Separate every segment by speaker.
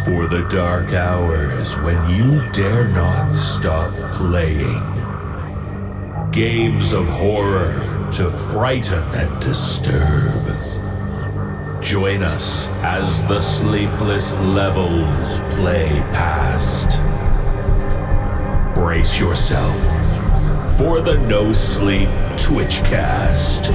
Speaker 1: For the dark hours when you dare not stop playing. Games of horror to frighten and disturb. Join us as the sleepless levels play past. Brace yourself for the No Sleep Twitchcast.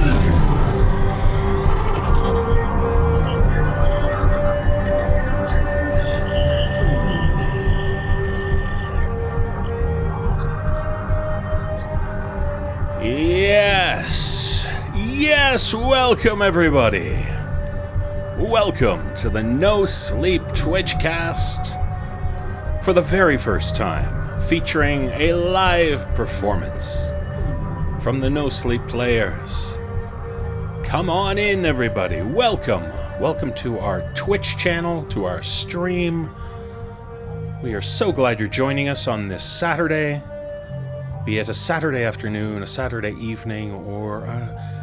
Speaker 1: Yes, welcome everybody. Welcome to the No Sleep Twitchcast for the very first time, featuring a live performance from the No Sleep players. Come on in everybody, welcome to our Twitch channel, to our stream. We are so glad you're joining us on this Saturday, be it a Saturday afternoon, a Saturday evening, or a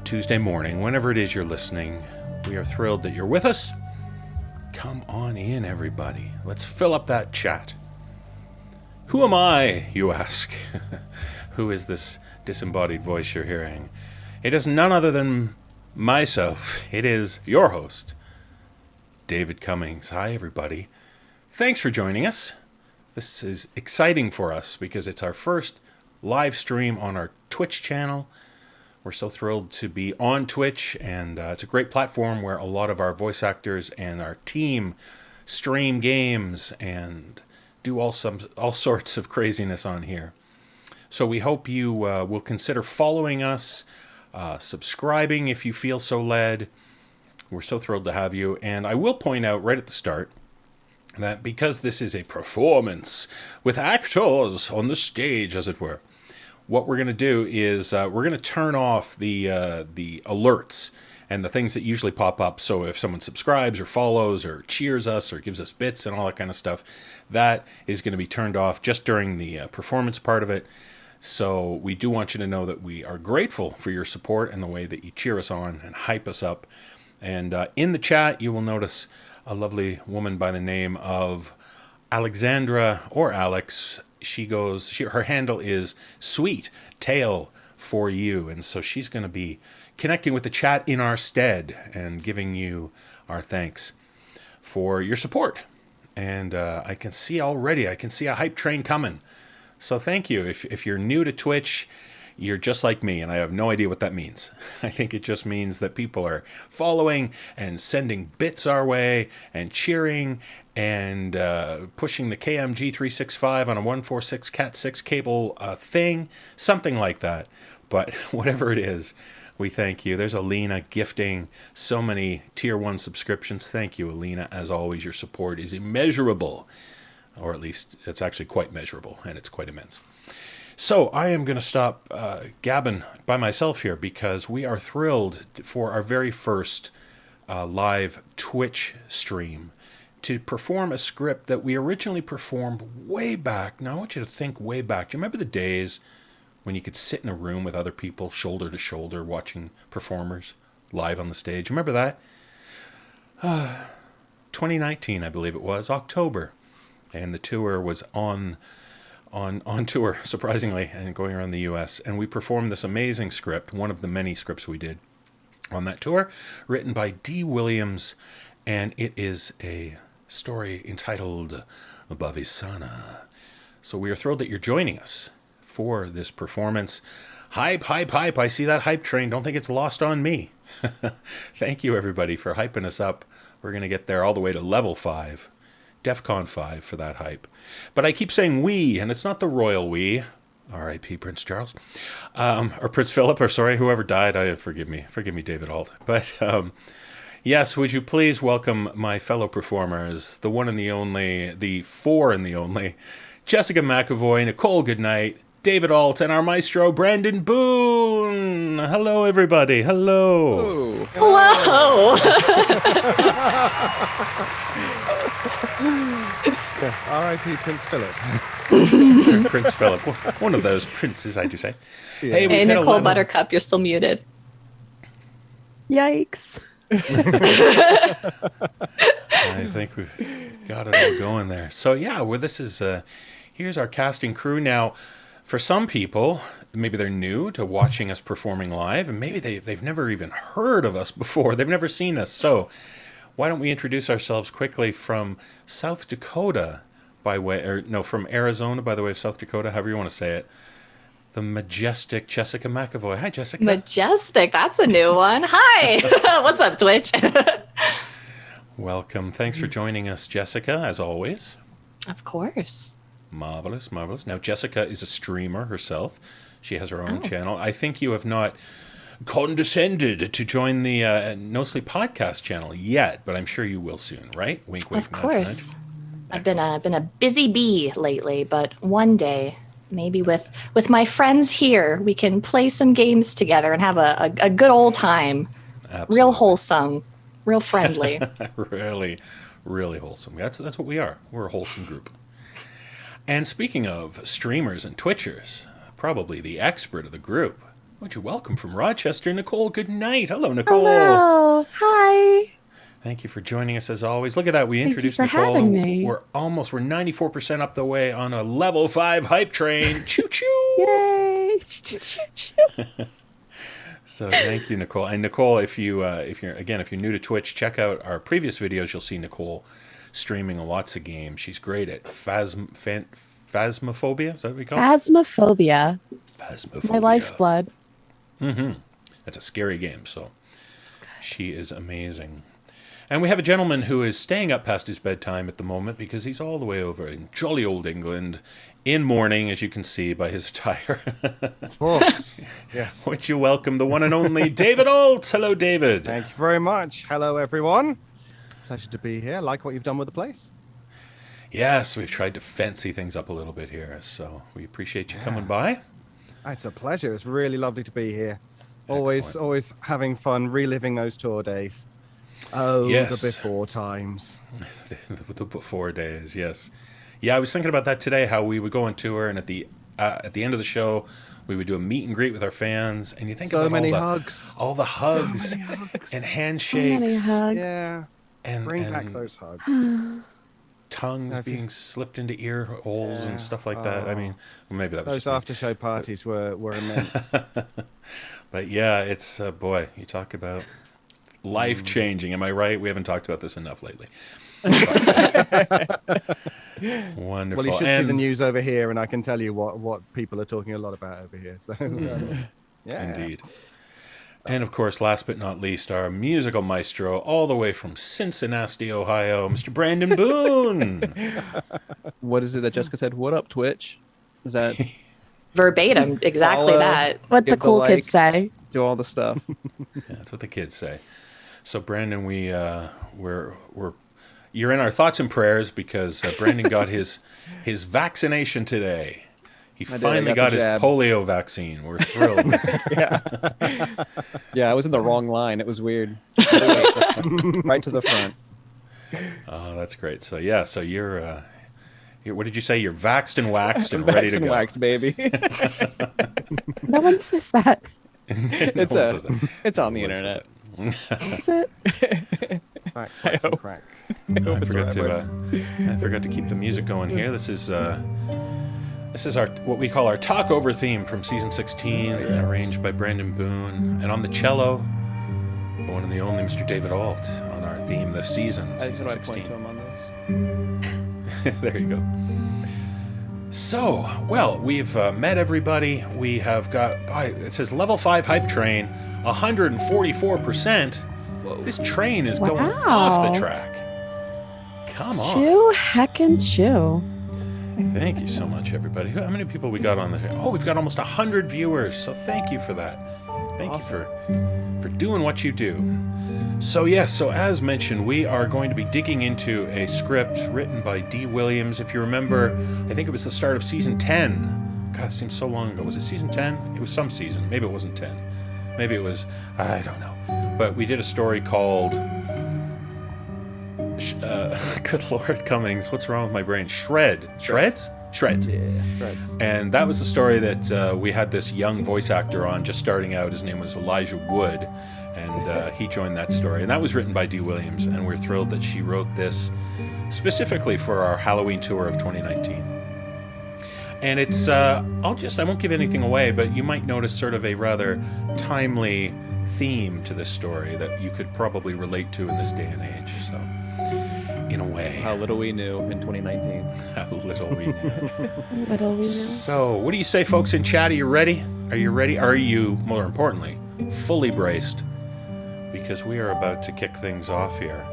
Speaker 1: Tuesday morning, whenever it is you're listening. We are thrilled that you're with us. Come on in, everybody. Let's fill up that chat. Who am I, you ask? Who is this disembodied voice you're hearing? It is none other than myself. It is your host, David Cummings. Hi, everybody. Thanks for joining us. This is exciting for us because it's our first live stream on our Twitch channel. We're so thrilled to be on Twitch, and it's a great platform where a lot of our voice actors and our team stream games and do all sorts of craziness on here. So we hope you will consider following us, subscribing if you feel so led. We're so thrilled to have you. And I will point out right at the start that because this is a performance with actors on the stage, as it were, what we're going to do is we're going to turn off the alerts and the things that usually pop up. So if someone subscribes or follows or cheers us or gives us bits and all that kind of stuff, that is going to be turned off just during the performance part of it. So we do want you to know that we are grateful for your support and the way that you cheer us on and hype us up. And in the chat, you will notice a lovely woman by the name of Alexandra or Alex. Her handle is Sweet Tail for You, and so she's going to be connecting with the chat in our stead and giving you our thanks for your support. And I can see a hype train coming. So thank you. If you're new to Twitch, you're just like me, and I have no idea what that means. I think it just means that people are following and sending bits our way and cheering and pushing the KMG 365 on a 146 Cat 6 cable thing, something like that. But whatever it is, we thank you. There's Alina gifting so many Tier 1 subscriptions. Thank you, Alina. As always, your support is immeasurable, or at least it's actually quite measurable, and it's quite immense. So I am going to stop gabbing by myself here because we are thrilled for our very first live Twitch stream to perform a script that we originally performed way back. Now I want you to think way back. Do you remember the days when you could sit in a room with other people, shoulder to shoulder, watching performers live on the stage? Remember that? 2019, I believe it was, October. And the tour was on tour, surprisingly, and going around the U.S. And we performed this amazing script, one of the many scripts we did on that tour, written by D. Williams, and it is a story entitled Bavisana. So we are thrilled that you're joining us for this performance. Hype, hype, hype. I see that hype train. Don't think it's lost on me. Thank you, everybody, for hyping us up. We're going to get there all the way to level 5. DEFCON 5 for that hype. But I keep saying we, and it's not the royal we. R.I.P. Prince Charles. Or Prince Philip, or sorry, whoever died. Forgive me, David Ault. But Yes, would you please welcome my fellow performers, the one and the only, the four and the only, Jessica McEvoy, Nichole Goodnight, David Ault, and our maestro, Brandon Boone. Hello, everybody. Hello.
Speaker 2: Hello.
Speaker 3: Yes, R.I.P. Prince Philip.
Speaker 1: Prince Philip. One of those princes, I do say.
Speaker 3: Yeah.
Speaker 1: Hey,
Speaker 2: Hey, Nicole Buttercup, you're still muted.
Speaker 4: Yikes.
Speaker 1: I think we've got it all going there. So, yeah, well, this is, here's our casting crew. Now, for some people, maybe they're new to watching us performing live, and maybe they've never even heard of us before. They've never seen us. So why don't we introduce ourselves quickly from South Dakota from Arizona by the way of South Dakota, however you want to say it. The majestic Jessica McEvoy. Hi, Jessica.
Speaker 2: Majestic. That's a new one. Hi. What's up, Twitch?
Speaker 1: Welcome. Thanks for joining us, Jessica, as always.
Speaker 2: Of course.
Speaker 1: Marvelous, marvelous. Now, Jessica is a streamer herself. She has her own channel. I think you have not condescended to join the NoSleep podcast channel yet, but I'm sure you will soon, right? Wink, wink.
Speaker 2: Of course.
Speaker 1: Nudge.
Speaker 2: I've been a busy bee lately, but one day, maybe with my friends here, we can play some games together and have a good old time.
Speaker 1: Absolutely.
Speaker 2: Real wholesome, real friendly.
Speaker 1: Really, really wholesome. That's what we are. We're a wholesome group. And speaking of streamers and Twitchers, probably the expert of the group, would you welcome from Rochester, Nichole Goodnight. Hello, Nichole.
Speaker 4: Hello. Hi.
Speaker 1: Thank you for joining us as always. Look at that. We introduced
Speaker 4: Thank you for
Speaker 1: Nichole.
Speaker 4: having me.
Speaker 1: We're 94% up the way on a level 5 hype train. Choo choo.
Speaker 4: Yay.
Speaker 1: So thank you, Nichole. And Nichole, if you're new to Twitch, check out our previous videos. You'll see Nichole streaming lots of games. She's great at phasmophobia. Is that what we call it?
Speaker 4: Phasmophobia.
Speaker 1: Phasmophobia.
Speaker 4: My lifeblood.
Speaker 1: Mm-hmm. That's a scary game, so she is amazing. And we have a gentleman who is staying up past his bedtime at the moment because he's all the way over in jolly old England in mourning, as you can see by his attire.
Speaker 3: Of course. Yes.
Speaker 1: Would you welcome the one and only David Ault? Hello, David.
Speaker 3: Thank you very much. Hello, everyone. Pleasure to be here. Like what you've done with the place.
Speaker 1: Yes, we've tried to fancy things up a little bit here, so we appreciate you coming by.
Speaker 3: It's a pleasure. It's really lovely to be here.
Speaker 1: Excellent.
Speaker 3: Always having fun, reliving those tour days. Oh,
Speaker 1: Yes.
Speaker 3: the before times.
Speaker 1: The before days, yes. Yeah, I was thinking about that today, how we would go on tour, and at the end of the show, we would do a meet and greet with our fans, and you think
Speaker 3: So
Speaker 1: about
Speaker 3: many
Speaker 1: all
Speaker 3: hugs.
Speaker 1: the hugs
Speaker 3: So many hugs.
Speaker 1: and
Speaker 4: So
Speaker 1: handshakes
Speaker 4: many hugs.
Speaker 3: Yeah.
Speaker 1: and
Speaker 3: Bring back
Speaker 1: and
Speaker 3: those hugs.
Speaker 1: tongues
Speaker 3: Have you-
Speaker 1: being slipped into ear holes
Speaker 3: Yeah.
Speaker 1: and stuff like that. I mean, well, maybe that was
Speaker 3: Those
Speaker 1: just me.
Speaker 3: after-show parties were immense.
Speaker 1: But yeah, it's boy, you talk about life changing. Am I right? We haven't talked about this enough lately. Wonderful.
Speaker 3: Well, you should see
Speaker 1: And
Speaker 3: the news over here, and I can tell you what people are talking a lot about over here. So, yeah.
Speaker 1: Indeed. And of course, last but not least, our musical maestro, all the way from Cincinnati, Ohio, Mr. Brandon Boone.
Speaker 5: What is it that Jessica said? What up, Twitch? Is that
Speaker 2: Verbatim, exactly
Speaker 5: Follow.
Speaker 2: that.
Speaker 4: What the
Speaker 5: Give the
Speaker 4: cool
Speaker 5: like.
Speaker 4: kids say.
Speaker 5: do all the stuff?
Speaker 1: Yeah, that's what the kids say. So, Brandon, we're you're in our thoughts and prayers because Brandon got his vaccination today. He
Speaker 5: I did. I
Speaker 1: finally
Speaker 5: got
Speaker 1: got
Speaker 5: the
Speaker 1: his
Speaker 5: jab.
Speaker 1: polio vaccine. We're thrilled.
Speaker 5: Yeah, I was in the wrong line. It was weird. Right to the front.
Speaker 1: Oh, that's great. So yeah, so you're what did you say? You're vaxxed and waxed and ready
Speaker 5: Vax
Speaker 1: to
Speaker 5: and
Speaker 1: go.
Speaker 5: wax, baby.
Speaker 4: No one says that.
Speaker 5: It's
Speaker 1: No one says that.
Speaker 5: it's on the
Speaker 1: No one says
Speaker 5: internet.
Speaker 4: Is it?
Speaker 3: Facts, facts, and crack.
Speaker 1: I
Speaker 5: it's
Speaker 1: forgot
Speaker 5: right,
Speaker 1: to I forgot to keep the music going here. This is our what we call our talk over theme from season 16, arranged by Brandon Boone, and on the cello, the one and the only Mr. David Ault on our theme this season,
Speaker 5: I
Speaker 1: season
Speaker 5: just want to
Speaker 1: 16.
Speaker 5: point to him on this.
Speaker 1: There you go. So, well, we've met everybody. We have got, it says level 5 hype train, 144%. This train is going off the
Speaker 4: Wow.
Speaker 1: track. Come on.
Speaker 4: Chew, heckin' chew.
Speaker 1: Thank you so much, everybody. How many people we got on the show? Oh, we've got almost 100 viewers, so thank you for that. Thank you for doing what you do. So as mentioned, we are going to be digging into a script written by D. Williams. If you remember, I think it was the start of season 10. God, it seems so long ago. Was it season 10? It was some season. Maybe it wasn't 10. Maybe it was, I don't know. But we did a story called, good Lord Cummings, what's wrong with my brain? Shreds? Shreds.
Speaker 5: Yeah, Shreds.
Speaker 1: And that was the story that we had this young voice actor on, just starting out. His name was Elijah Wood, and he joined that story. And that was written by Dee Williams, and we're thrilled that she wrote this specifically for our Halloween tour of 2019. And it's, I won't give anything away, but you might notice sort of a rather timely theme to this story that you could probably relate to in this day and age. So, in a way.
Speaker 5: How little we knew in 2019.
Speaker 1: How little we knew.
Speaker 4: Little we know.
Speaker 1: So, what do you say, folks in chat? Are you ready? Are you ready? Are you, more importantly, fully braced? Because we are about to kick things off here.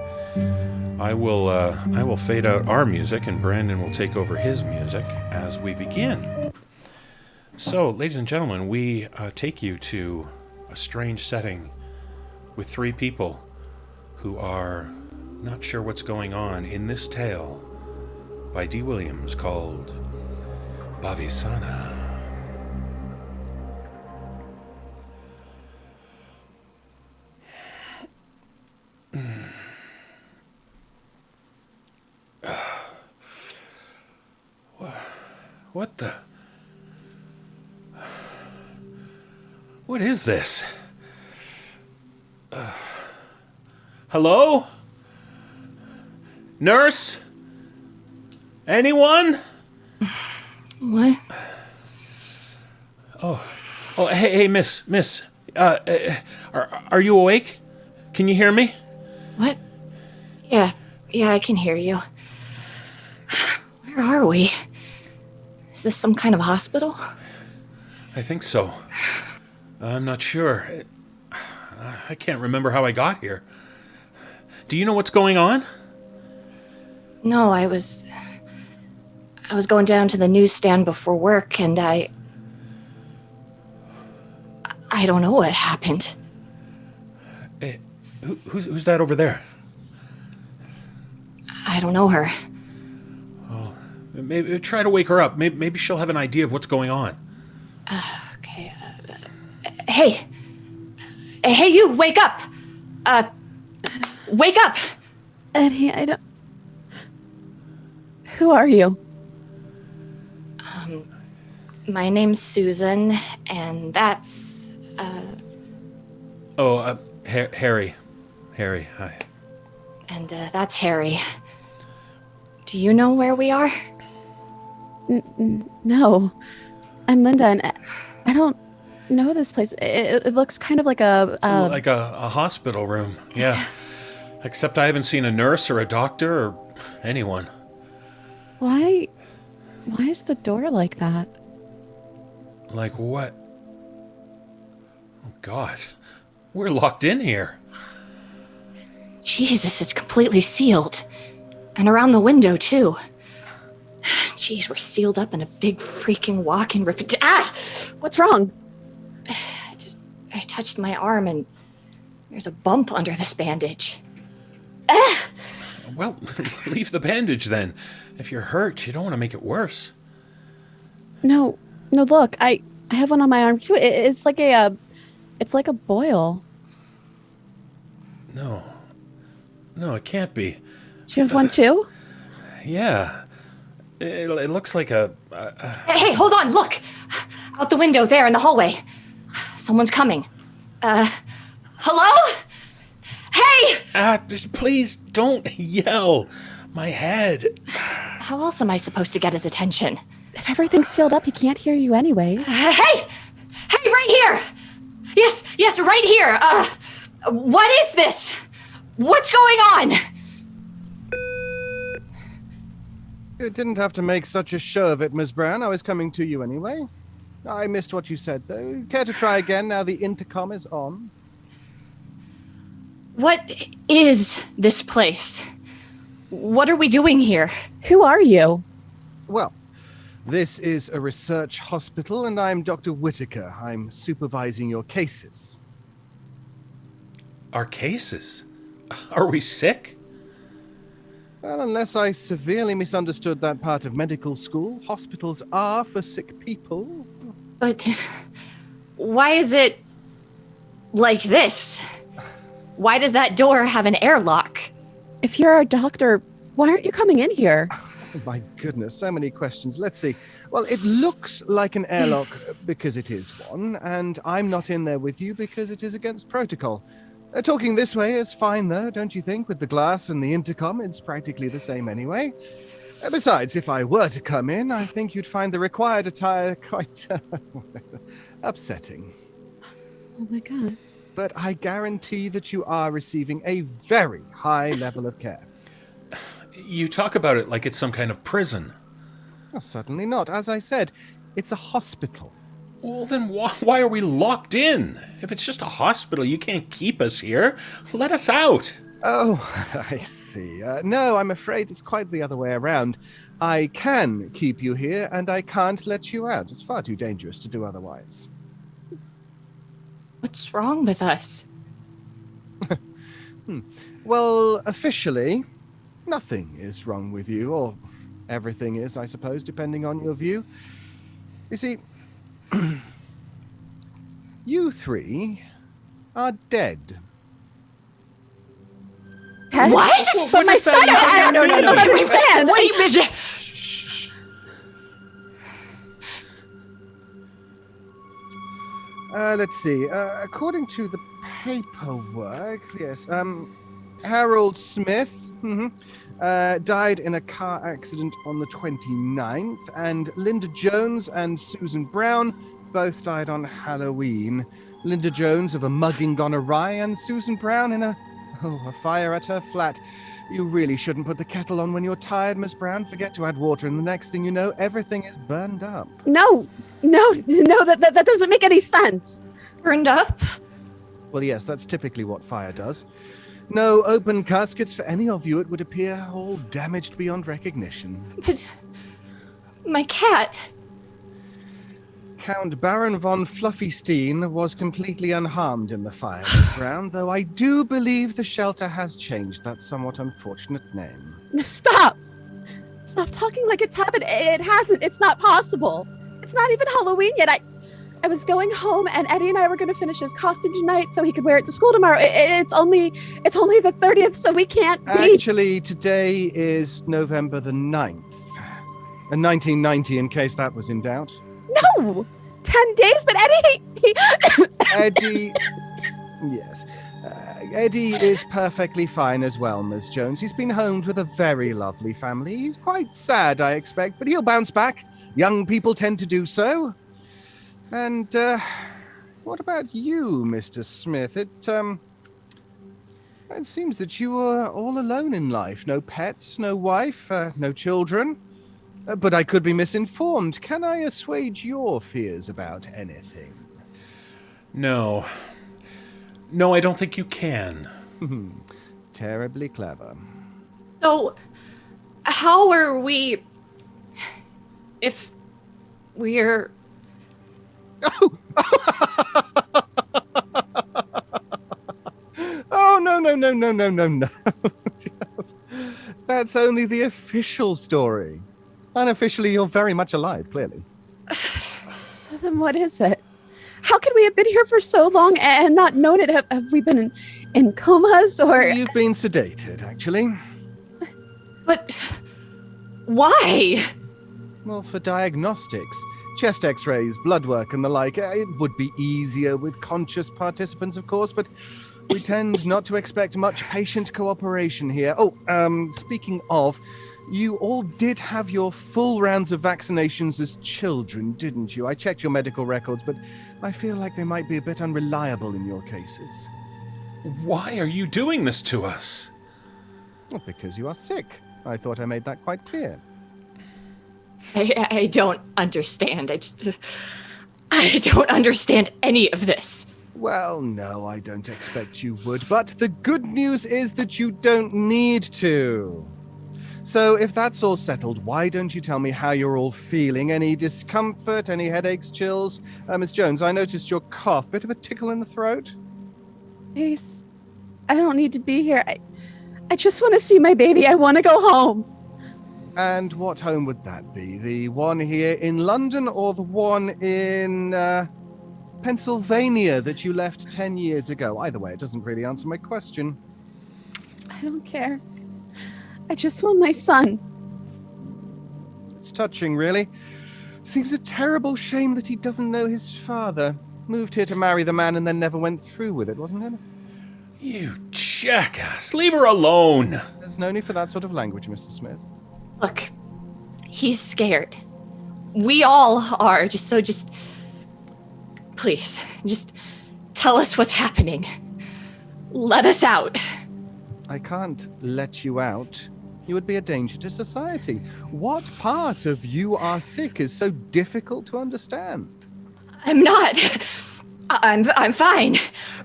Speaker 1: I will fade out our music, and Brandon will take over his music as we begin. So, ladies and gentlemen, we take you to a strange setting with three people who are not sure what's going on in this tale by D. Williams called Bavisana. What the? What is this? Hello? Nurse? Anyone?
Speaker 2: What?
Speaker 1: Oh, hey, miss. Are you awake? Can you hear me?
Speaker 2: What? Yeah, I can hear you. Where are we? Is this some kind of hospital?
Speaker 1: I think so. I'm not sure. I can't remember how I got here. Do you know what's going on?
Speaker 2: No, I was going down to the newsstand before work, and I don't know what happened.
Speaker 1: Hey, who's that over there?
Speaker 2: I don't know her.
Speaker 1: Oh, maybe try to wake her up. Maybe she'll have an idea of what's going on.
Speaker 2: Okay. Hey, you! Wake up! Wake up!
Speaker 4: Eddie, I don't... Who are you?
Speaker 2: My name's Susan, and that's
Speaker 1: Harry. Harry, hi.
Speaker 2: And that's Harry. Do you know where we are?
Speaker 4: No. I'm Linda, and I don't know this place. It looks kind of like
Speaker 1: like a hospital room, yeah. Except I haven't seen a nurse or a doctor or anyone.
Speaker 4: Why is the door like that?
Speaker 1: Like what? Oh, God. We're locked in here.
Speaker 2: Jesus, it's completely sealed. And around the window, too. Jeez, we're sealed up in a big freaking walk-in
Speaker 4: What's wrong?
Speaker 2: I touched my arm and there's a bump under this bandage.
Speaker 1: Well, leave the bandage then. If you're hurt, you don't want to make it worse.
Speaker 4: No, look, I have one on my arm too. It's like a boil.
Speaker 1: No, it can't be.
Speaker 4: Do you have one too?
Speaker 1: Yeah. It looks like a...
Speaker 2: Hey, hold on, look! Out the window there in the hallway. Someone's coming. Hello? Hey!
Speaker 1: Just please don't yell. My head.
Speaker 2: How else am I supposed to get his attention?
Speaker 4: If everything's sealed up, he can't hear you anyways.
Speaker 2: Hey, right here! Yes, right here! What is this? What's going on?
Speaker 3: You didn't have to make such a show of it, Miss Brown. I was coming to you anyway. I missed what you said, though. Care to try again now the intercom is on?
Speaker 2: What is this place? What are we doing here?
Speaker 4: Who are you?
Speaker 3: Well, this is a research hospital, and I'm Dr. Whitaker. I'm supervising your cases.
Speaker 1: Our cases? Are we sick?
Speaker 3: Well, unless I severely misunderstood that part of medical school, hospitals are for sick people.
Speaker 2: But why is it like this? Why does that door have an airlock?
Speaker 4: If you're a doctor, why aren't you coming in here?
Speaker 3: Oh, my goodness, so many questions. Let's see. Well, it looks like an airlock because it is one, and I'm not in there with you because it is against protocol. Talking this way is fine, though, don't you think? With the glass and the intercom, it's practically the same anyway. Besides, if I were to come in, I think you'd find the required attire quite upsetting.
Speaker 4: Oh my god.
Speaker 3: But I guarantee that you are receiving a very high level of care.
Speaker 1: You talk about it like it's some kind of prison.
Speaker 3: Oh, certainly not. As I said, it's a hospital.
Speaker 1: Well, then why are we locked in? If it's just a hospital, you can't keep us here. Let us out.
Speaker 3: Oh, I see. No, I'm afraid it's quite the other way around. I can keep you here, and I can't let you out. It's far too dangerous to do otherwise.
Speaker 2: What's wrong with us?
Speaker 3: Well, officially, nothing is wrong with you, or everything is, I suppose, depending on your view. You see, you three are dead.
Speaker 2: What?
Speaker 4: But my son, I don't understand.
Speaker 2: What do you mean?
Speaker 3: Let's see. According to the paperwork, yes, Harold Smith died in a car accident on the 29th, and Linda Jones and Susan Brown both died on Halloween. Linda Jones of a mugging gone awry, and Susan Brown in a fire at her flat. You really shouldn't put the kettle on when you're tired, Miss Brown. Forget to add water, and the next thing you know, everything is burned up.
Speaker 4: No, that doesn't make any sense.
Speaker 2: Burned up?
Speaker 3: Well, yes, that's typically what fire does. No open caskets for any of you, it would appear, all damaged beyond recognition.
Speaker 2: But my cat.
Speaker 3: Count Baron von Fluffystein was completely unharmed in the fire, Miss Brown, though I do believe the shelter has changed that somewhat unfortunate name.
Speaker 4: No, stop talking like it's happened. It hasn't. It's not possible. It's not even Halloween yet. I was going home, and Eddie and I were going to finish his costume tonight so he could wear it to school tomorrow. It's only the 30th, so we can't be.
Speaker 3: Actually, today is November the 9th. 1990, in case that was in doubt.
Speaker 4: No, 10 days, but Eddie,
Speaker 3: Eddie, yes. Eddie is perfectly fine as well, Miss Jones. He's been homed with a very lovely family. He's quite sad, I expect, but he'll bounce back. Young people tend to do so. And, what about you, Mr. Smith? It seems that you are all alone in life. No pets, no wife, no children. But I could be misinformed. Can I assuage your fears about anything?
Speaker 1: No. No, I don't think you can.
Speaker 3: Terribly clever.
Speaker 2: So, how are we... if we're...
Speaker 3: Oh, no. That's only the official story. Unofficially, you're very much alive, clearly.
Speaker 4: So then what is it? How could we have been here for so long and not known it? Have we been in comas or...
Speaker 3: You've been sedated, actually.
Speaker 2: But... why?
Speaker 3: Well, for diagnostics. Chest x-rays, blood work, and the like. It would be easier with conscious participants, of course, but we tend not to expect much patient cooperation here. Speaking of... You all did have your full rounds of vaccinations as children, didn't you? I checked your medical records, but I feel like they might be a bit unreliable in your cases.
Speaker 1: Why are you doing this to us?
Speaker 3: Well, because you are sick. I thought I made that quite clear.
Speaker 2: I don't understand. I don't understand any of this.
Speaker 3: Well, no, I don't expect you would, but the good news is that you don't need to. So if that's all settled, why don't you tell me how you're all feeling? Any discomfort, any headaches, chills? Miss Jones, I noticed your cough. Bit of a tickle in the throat?
Speaker 4: Ace, I don't need to be here. I just want to see my baby. I want to go home.
Speaker 3: And what home would that be? The one here in London or the one in Pennsylvania that you left 10 years ago? Either way, it doesn't really answer my question.
Speaker 4: I don't care. I just want my son.
Speaker 3: It's touching, really. Seems a terrible shame that he doesn't know his father. Moved here to marry the man and then never went through with it, wasn't it?
Speaker 1: You jackass! Leave her alone!
Speaker 3: There's no need for that sort of language, Mr. Smith.
Speaker 2: Look, he's scared. We all are. Just please, just tell us what's happening. Let us out.
Speaker 3: I can't let you out. You would be a danger to society. What part of you are sick is so difficult to understand?
Speaker 2: I'm not. I'm fine.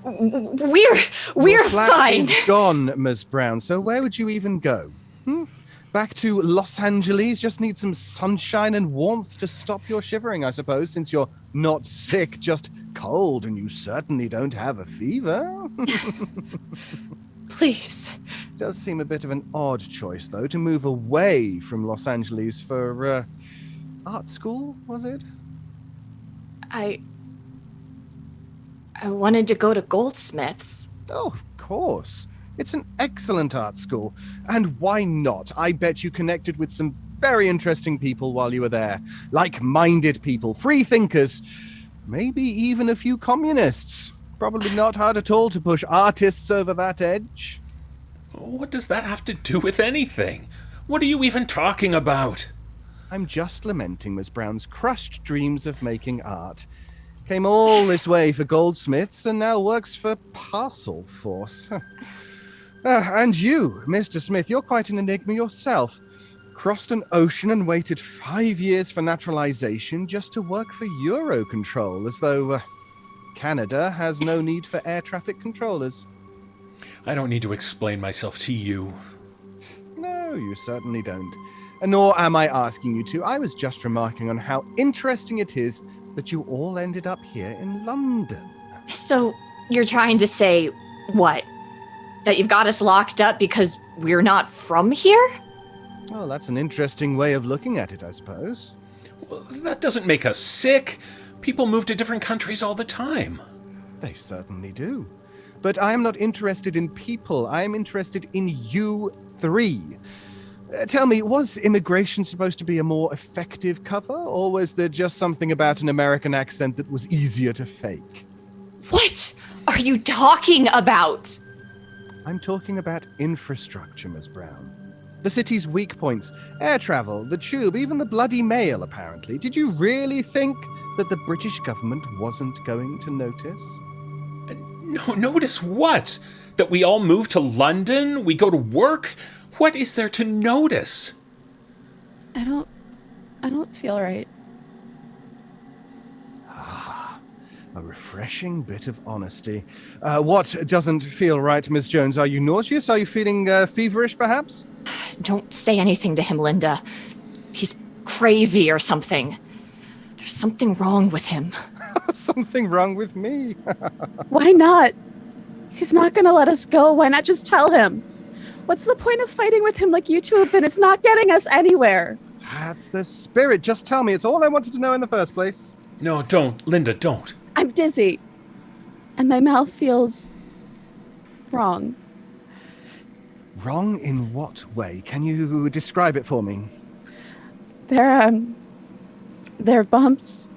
Speaker 2: We're
Speaker 3: flat
Speaker 2: fine.
Speaker 3: is gone, Ms. Brown. So where would you even go? Back to Los Angeles? Just need some sunshine and warmth to stop your shivering, I suppose, since you're not sick, just cold, and you certainly don't have a fever.
Speaker 2: Please.
Speaker 3: Does seem a bit of an odd choice, though, to move away from Los Angeles for art school, was it?
Speaker 2: I wanted to go to Goldsmiths.
Speaker 3: Oh, of course. It's an excellent art school. And why not? I bet you connected with some very interesting people while you were there. Like-minded people, free thinkers, maybe even a few communists. Probably not hard at all to push artists over that edge.
Speaker 1: What does that have to do with anything? What are you even talking about?
Speaker 3: I'm just lamenting Miss Brown's crushed dreams of making art. Came all this way for Goldsmiths and now works for Parcel Force. And you, Mr. Smith, you're quite an enigma yourself. Crossed an ocean and waited 5 years for naturalization just to work for Eurocontrol, as though Canada has no need for air traffic controllers.
Speaker 1: I don't need to explain myself to you.
Speaker 3: No, you certainly don't. Nor am I asking you to. I was just remarking on how interesting it is that you all ended up here in London.
Speaker 2: So you're trying to say what? That you've got us locked up because we're not from here?
Speaker 3: Well, that's an interesting way of looking at it, I suppose.
Speaker 1: Well, that doesn't make us sick. People move to different countries all the time.
Speaker 3: They certainly do. But I am not interested in people. I am interested in you three. Tell me, was immigration supposed to be a more effective cover, or was there just something about an American accent that was easier to fake?
Speaker 2: What are you talking about?
Speaker 3: I'm talking about infrastructure, Ms. Brown. The city's weak points, air travel, the tube, even the bloody mail, apparently. Did you really think that the British government wasn't going to notice?
Speaker 1: No, notice what? That we all move to London? We go to work? What is there to notice?
Speaker 4: I don't feel right.
Speaker 3: A refreshing bit of honesty. What doesn't feel right, Miss Jones? Are you nauseous? Are you feeling feverish, perhaps?
Speaker 2: Don't say anything to him, Linda. He's crazy or something. There's something wrong with him.
Speaker 3: Something wrong with me.
Speaker 4: Why not? He's not gonna let us go. Why not just tell him? What's the point of fighting with him like you two have been? It's not getting us anywhere.
Speaker 3: That's the spirit. Just tell me. It's all I wanted to know in the first place.
Speaker 1: No, don't. Linda, don't.
Speaker 4: I'm dizzy. And my mouth feels wrong.
Speaker 3: Wrong in what way? Can you describe it for me?
Speaker 4: There are bumps.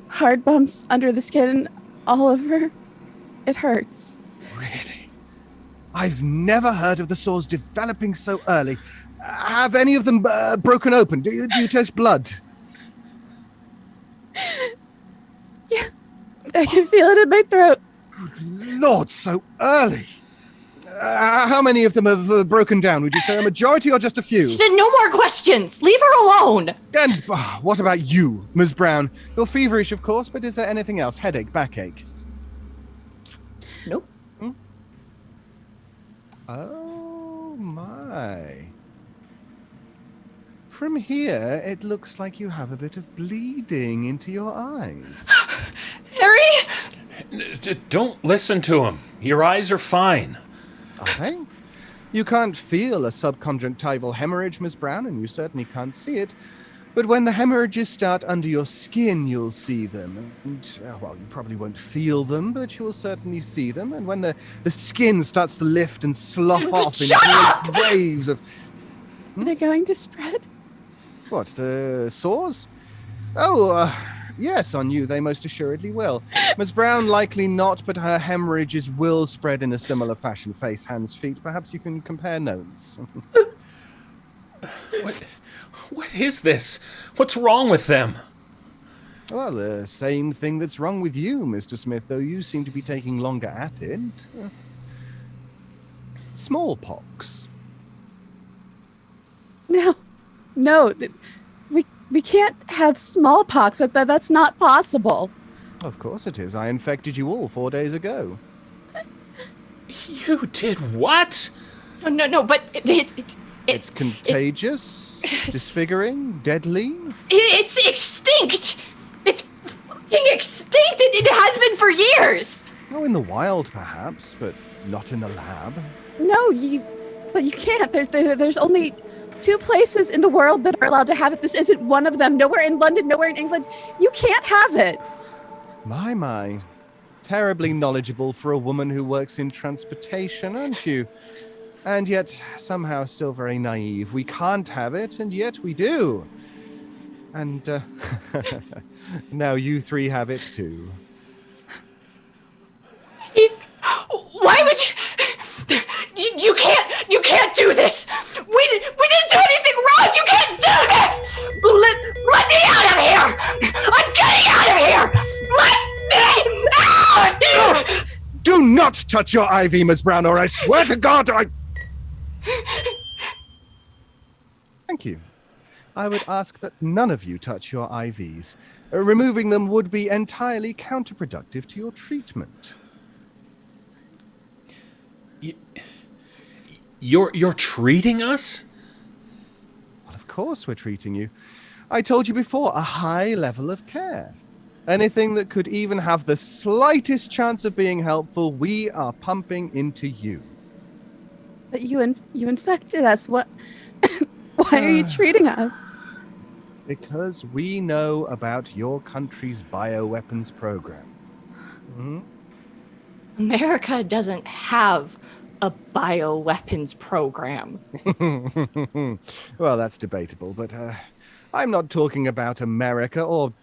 Speaker 4: Hard bumps under the skin all over. It hurts.
Speaker 3: Really? I've never heard of the sores developing so early. Have any of them broken open? Do you taste blood?
Speaker 4: Yeah, I can feel it in my throat.
Speaker 3: Lord, so early. How many of them have broken down? Would you say a majority or just a few?
Speaker 2: No more questions. Leave her alone.
Speaker 3: And what about you, Ms. Brown? You're feverish, of course, but is there anything else? Headache, backache?
Speaker 2: Nope.
Speaker 3: Oh, my. From here, it looks like you have a bit of bleeding into your eyes.
Speaker 2: Harry?
Speaker 1: Don't listen to him. Your eyes are fine.
Speaker 3: Are they? You can't feel a subconjunctival hemorrhage, Miss Brown, and you certainly can't see it. But when the hemorrhages start under your skin, you'll see them. And, well, you probably won't feel them, but you'll certainly see them. And when the skin starts to lift and slough off in great waves of...
Speaker 4: Are they going to spread?
Speaker 3: What, the sores? Oh, yes, on you they most assuredly will. Miss Brown, likely not, but her hemorrhages will spread in a similar fashion. Face, hands, feet. Perhaps you can compare notes.
Speaker 1: What is this? What's wrong with them?
Speaker 3: Well, the same thing that's wrong with you, Mr. Smith, though you seem to be taking longer at it. Smallpox.
Speaker 4: No, we can't have smallpox. That's not possible.
Speaker 3: Of course it is. I infected you all 4 days ago.
Speaker 1: You did what?
Speaker 2: No, but
Speaker 3: It's contagious, disfiguring, deadly.
Speaker 2: It's extinct! It's fucking extinct! It has been for years!
Speaker 3: Oh, in the wild, perhaps, but not in the lab.
Speaker 4: No, but you can't. There's only 2 places in the world that are allowed to have it. This isn't one of them. Nowhere in London, nowhere in England. You can't have it.
Speaker 3: My. Terribly knowledgeable for a woman who works in transportation, aren't you? And yet, somehow still very naive. We can't have it, and yet we do. And, now you 3 have it too.
Speaker 2: Why would you can't do this! We didn't do anything wrong! You can't do this! Let me out of here! I'm getting out of here! Let me out!
Speaker 3: Do not touch your IV, Miss Brown, or I swear to God I... Thank you. I would ask that none of you touch your IVs. Removing them would be entirely counterproductive to your treatment.
Speaker 1: You're treating us?
Speaker 3: Well, of course we're treating you. I told you before, a high level of care. Anything that could even have the slightest chance of being helpful, we are pumping into you.
Speaker 4: But you infected us. What? Why are you treating us?
Speaker 3: Because we know about your country's bioweapons program. Hmm?
Speaker 2: America doesn't have a bioweapons program.
Speaker 3: Well, that's debatable, but I'm not talking about America or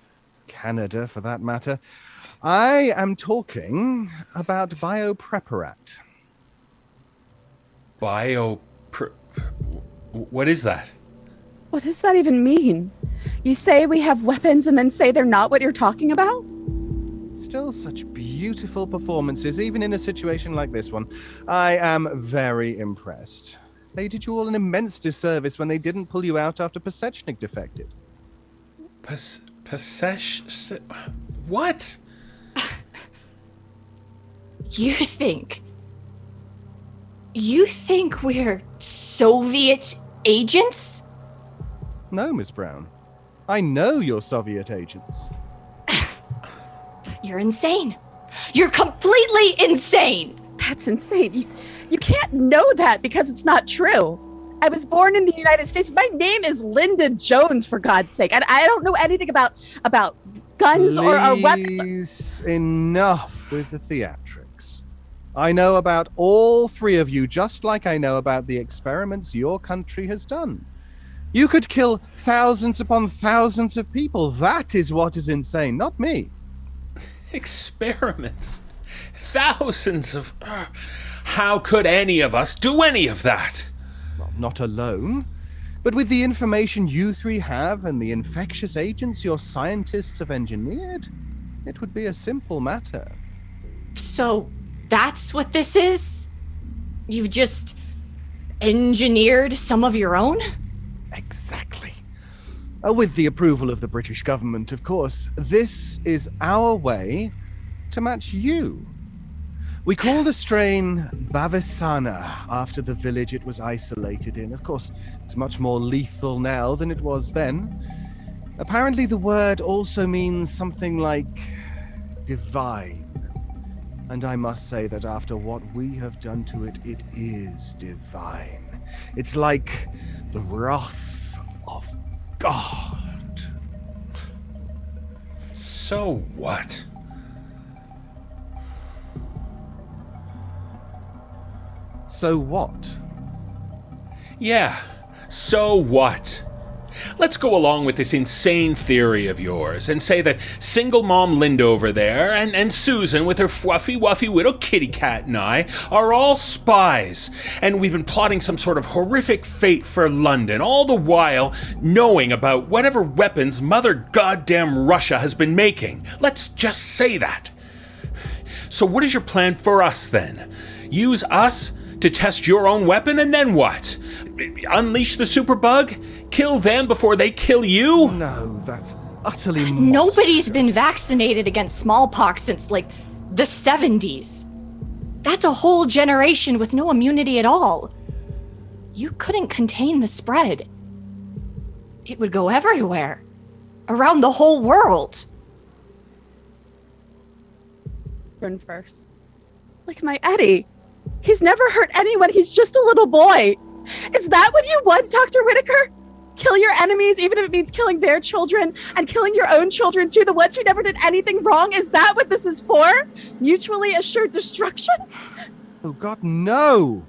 Speaker 3: Canada, for that matter. I am talking about biopreparat.
Speaker 1: What is that?
Speaker 4: What does that even mean? You say we have weapons and then say they're not what you're talking about?
Speaker 3: Still such beautiful performances, even in a situation like this one. I am very impressed. They did you all an immense disservice when they didn't pull you out after Pasechnik defected.
Speaker 1: What?
Speaker 2: You think we're Soviet agents?
Speaker 3: No, Miss Brown. I know you're Soviet agents.
Speaker 2: You're insane. You're completely insane.
Speaker 4: That's insane. You can't know that because it's not true. I was born in the United States. My name is Linda Jones, for God's sake. And I don't know anything about guns or weapons.
Speaker 3: Please, enough with the theatrics. I know about all 3 of you, just like I know about the experiments your country has done. You could kill thousands upon thousands of people. That is what is insane, not me.
Speaker 1: Experiments? Thousands of... how could any of us do any of that?
Speaker 3: Well, not alone. But with the information you 3 have and the infectious agents your scientists have engineered, it would be a simple matter.
Speaker 2: So that's what this is? You've just engineered some of your own?
Speaker 3: Exactly. With the approval of the British government, of course. This is our way to match you. We call the strain Bavisana after the village it was isolated in. Of course, it's much more lethal now than it was then. Apparently the word also means something like divine. And I must say that after what we have done to it, it is divine. It's like the wrath of God.
Speaker 1: So what?
Speaker 3: So what?
Speaker 1: Yeah, so what? Let's go along with this insane theory of yours and say that single mom Linda over there and Susan with her fluffy-wuffy little kitty cat and I are all spies, and we've been plotting some sort of horrific fate for London, all the while knowing about whatever weapons Mother Goddamn Russia has been making. Let's just say that. So what is your plan for us then? Use us to test your own weapon, and then what? Unleash the superbug? Kill them before they kill you?
Speaker 3: No, that's utterly
Speaker 2: Nobody's been vaccinated against smallpox since, like, the 70s. That's a whole generation with no immunity at all. You couldn't contain the spread. It would go everywhere. Around the whole world.
Speaker 4: Burn first. Like my Eddie. He's never hurt anyone. He's just a little boy. Is that what you want, Dr. Whitaker? Kill your enemies, even if it means killing their children and killing your own children too, the ones who never did anything wrong? Is that what this is for? Mutually assured destruction?
Speaker 3: Oh God, no!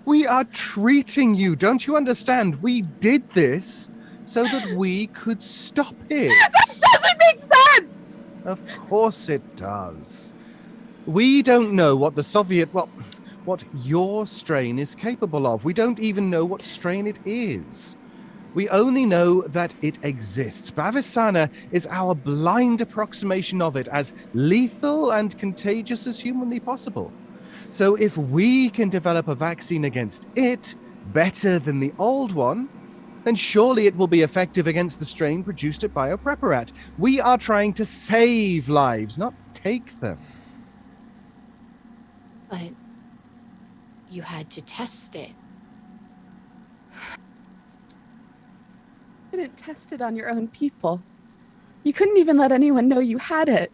Speaker 3: We are treating you, don't you understand? We did this so that we could stop it.
Speaker 4: That doesn't make sense!
Speaker 3: Of course it does. We don't know what the what your strain is capable of. We don't even know what strain it is. We only know that it exists. Bavisana is our blind approximation of it, as lethal and contagious as humanly possible. So if we can develop a vaccine against it better than the old one, then surely it will be effective against the strain produced at Biopreparat. We are trying to save lives, not take them.
Speaker 2: But you had to test it.
Speaker 4: You didn't test it on your own people. You couldn't even let anyone know you had it.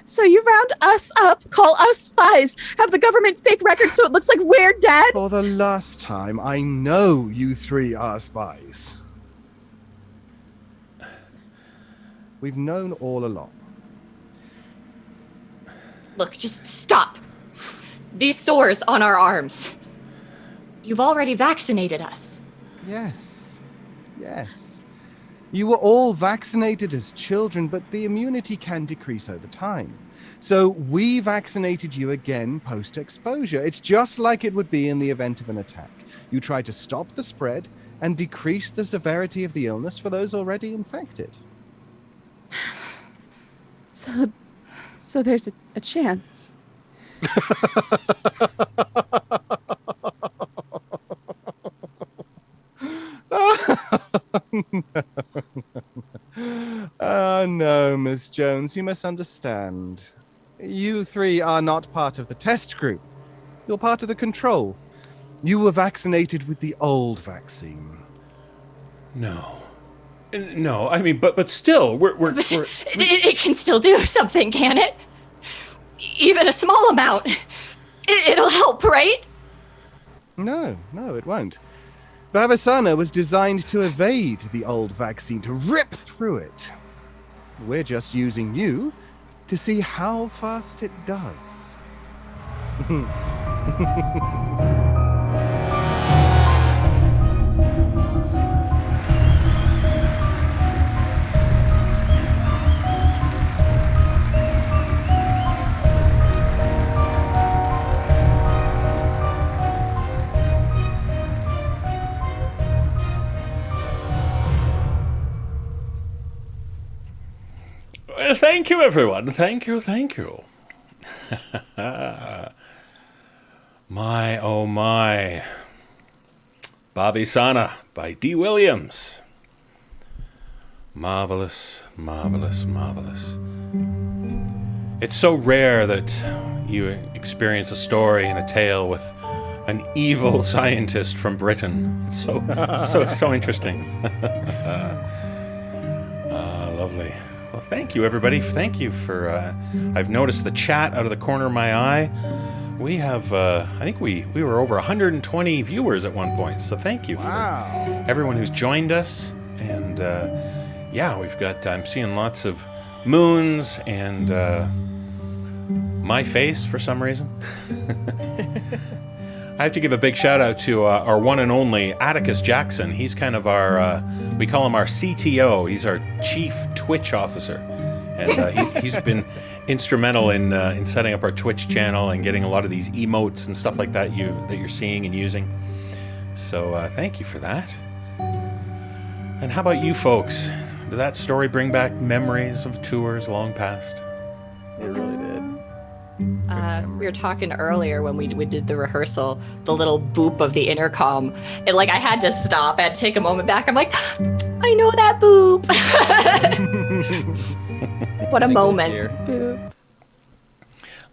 Speaker 4: So you round us up, call us spies, have the government fake records so it looks like we're dead?
Speaker 3: For the last time, I know you three are spies. We've known all along.
Speaker 2: Look, just stop. These sores on our arms. You've already vaccinated us.
Speaker 3: Yes. You were all vaccinated as children, but the immunity can decrease over time. So we vaccinated you again post-exposure. It's just like it would be in the event of an attack. You try to stop the spread and decrease the severity of the illness for those already infected.
Speaker 4: So there's a chance.
Speaker 3: No, Miss Jones, you must understand. You three are not part of the test group. You're part of the control. You were vaccinated with the old vaccine.
Speaker 1: No, I mean, but still,
Speaker 2: It can still do something, can it? Even a small amount. It'll help, right?
Speaker 3: No, it won't. Bavisana was designed to evade the old vaccine, to rip through it. We're just using you to see how fast it does.
Speaker 1: Thank you, everyone. Thank you. My, oh my. Bavisana by D. Williams. Marvelous. It's so rare that you experience a story and a tale with an evil scientist from Britain. It's so interesting. Lovely. Well, thank you, everybody. Thank you for. I've noticed the chat out of the corner of my eye. We have, I think we were over 120 viewers at one point. So thank you for everyone who's joined us. And yeah, we've got. I'm seeing lots of moons and my face for some reason. I have to give a big shout out to our one and only Atticus Jackson. He's kind of our, we call him our CTO. He's our Chief Twitch Officer. And he's been instrumental in setting up our Twitch channel and getting a lot of these emotes and stuff like that you're seeing and using. So thank you for that. And how about you folks? Did that story bring back memories of tours long past?
Speaker 5: It really did.
Speaker 2: We were talking earlier when we did the rehearsal, the little boop of the intercom. And like I had to stop. I had to take a moment back. I'm like, I know that boop. What a moment.
Speaker 4: Boop.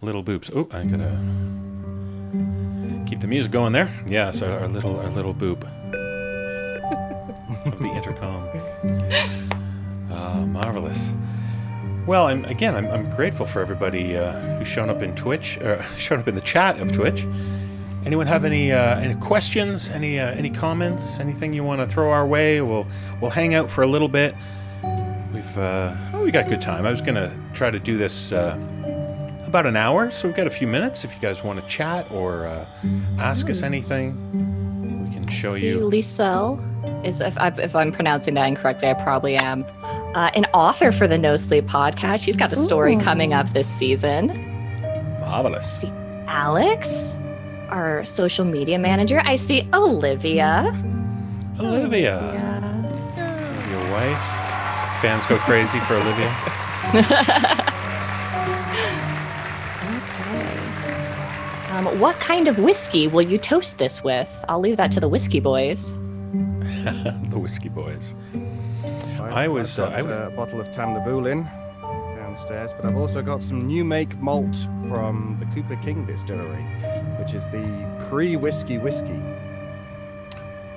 Speaker 1: Little boops. Oh, I gotta keep the music going there. Yeah, so our little boop of the intercom. Marvelous. Well, I'm grateful for everybody who's shown up in Twitch, shown up in the chat of Twitch. Anyone have any questions, any comments, anything you want to throw our way? We'll hang out for a little bit. We got good time. I was gonna try to do this about an hour, so we've got a few minutes. If you guys want to chat or ask us anything, we can show you.
Speaker 2: Liesel is, if I'm pronouncing that incorrectly, I probably am. An author for the NoSleep podcast. She's got a story coming up this season.
Speaker 1: Marvelous.
Speaker 2: I see Alex, our social media manager. I see Olivia.
Speaker 1: Olivia. Your wife. Fans go crazy for Olivia.
Speaker 2: What kind of whiskey will you toast this with? I'll leave that to the whiskey boys.
Speaker 1: The whiskey boys.
Speaker 3: I've got a bottle of Tamnavulin downstairs, but I've also got some new make malt from the Cooper King distillery, which is the pre-whiskey whiskey.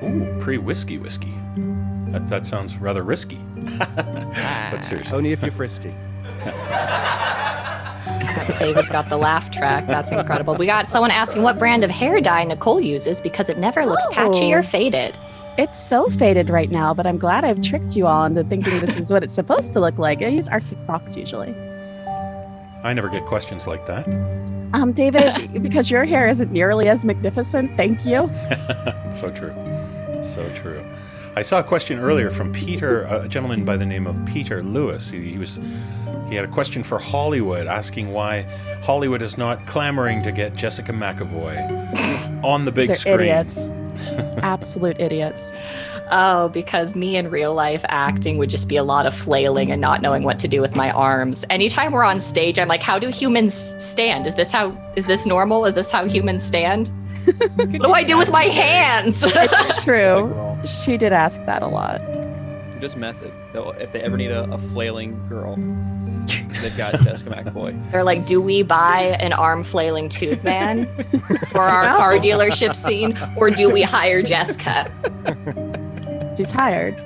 Speaker 1: Ooh, pre-whiskey whiskey. That sounds rather risky. But seriously.
Speaker 3: Only if you're frisky.
Speaker 2: David's got the laugh track. That's incredible. We got someone asking what brand of hair dye Nichole uses because it never looks patchy or faded.
Speaker 4: It's so faded right now, but I'm glad I've tricked you all into thinking this is what it's supposed to look like. I use Arctic Fox usually.
Speaker 1: I never get questions like that.
Speaker 4: David, because your hair isn't nearly as magnificent, thank you.
Speaker 1: So true. So true. I saw a question earlier from Peter, a gentleman by the name of Peter Lewis. He had a question for Hollywood, asking why Hollywood is not clamoring to get Jessica McEvoy on the big screen.
Speaker 4: Idiots. Absolute idiots.
Speaker 2: Oh, because me in real life acting would just be a lot of flailing and not knowing what to do with my arms. Anytime we're on stage, I'm like, how do humans stand? Is this normal? Is this how humans stand? What do I do with my hands?
Speaker 4: It's true. She did ask that a lot.
Speaker 5: Just method. If they ever need a flailing girl, they've got Jessica McEvoy.
Speaker 2: They're like, do we buy an arm flailing tube man for our car dealership scene, or do we hire Jessica?
Speaker 4: She's hired.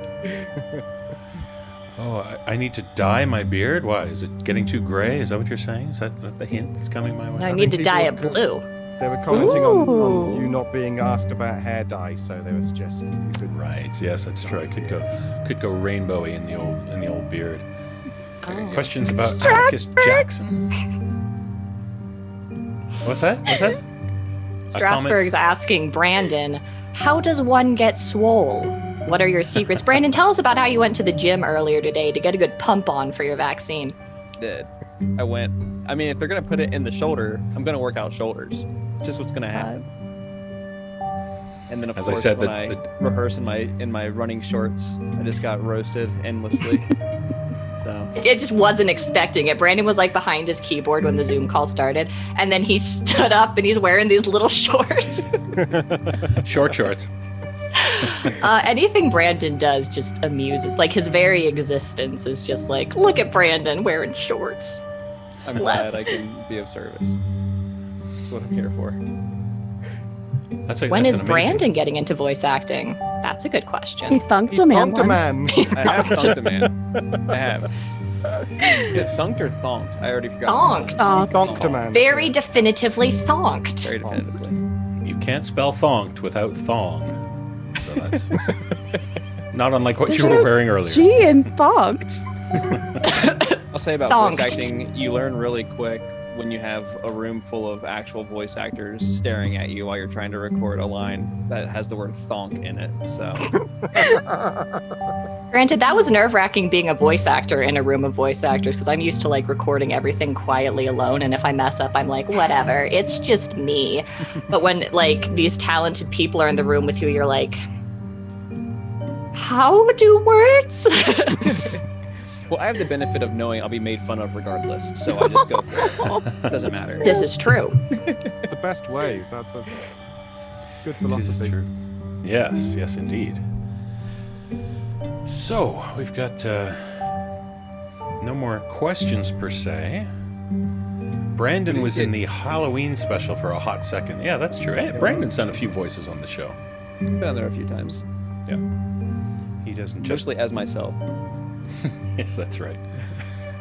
Speaker 1: Oh, I need to dye my beard? Why? Is it getting too gray? Is that what you're saying? Is that the hint that's coming my way?
Speaker 2: I need to dye it blue.
Speaker 3: They were commenting on you not being asked about hair dye, so they were suggesting you could.
Speaker 1: Right. Yes, that's true. I could go rainbowy in the old beard. Questions about Atticus Jackson? What's that?
Speaker 2: Strasburg's asking Brandon, how does one get swole? What are your secrets? Brandon, tell us about how you went to the gym earlier today to get a good pump on for your vaccine.
Speaker 5: Did. I went. I mean, if they're gonna put it in the shoulder, I'm gonna work out shoulders. Just what's gonna happen. And then of course, when I rehearse in my running shorts, I just got roasted endlessly. So
Speaker 2: it just wasn't expecting it. Brandon was like behind his keyboard when the Zoom call started, and then he stood up and he's wearing these little shorts.
Speaker 1: Short shorts.
Speaker 2: Anything Brandon does just amuses. Like his very existence is just like, look at Brandon wearing shorts.
Speaker 5: I'm glad I can be of service. That's what I'm here for.
Speaker 2: When is Brandon getting into voice acting? That's a good question.
Speaker 4: He thunked a man once.
Speaker 5: I have thunked a man. I have. Is it thunked or thonked? I already forgot.
Speaker 2: Thonked.
Speaker 3: Thonked, man.
Speaker 2: Very definitively thonked.
Speaker 5: Very definitively.
Speaker 1: You can't spell thonked without thong. So that's not unlike what you were wearing earlier.
Speaker 4: G and thonked.
Speaker 5: I'll say about
Speaker 2: Thonked.
Speaker 5: voice acting, you learn really quick when you have a room full of actual voice actors staring at you while you're trying to record a line that has the word thonk in it. So,
Speaker 2: Granted, that was nerve-wracking being a voice actor in a room of voice actors because I'm used to like recording everything quietly alone, and if I mess up, I'm like, whatever, it's just me. But when like these talented people are in the room with you, you're like, how do words?
Speaker 5: well, I have the benefit of knowing I'll be made fun of regardless, so I just go for it. Doesn't matter.
Speaker 2: This is true.
Speaker 6: The best way. That's a good
Speaker 1: This
Speaker 6: philosophy.
Speaker 1: is true. Yes, yes, indeed. So, we've got no more questions per se. Brandon was in the Halloween special for a hot second. Yeah, that's true. Hey, Brandon's done a few voices on the show.
Speaker 5: Been on there a few times,
Speaker 1: Yeah. He doesn't just...
Speaker 5: mostly as myself.
Speaker 1: Yes, that's right.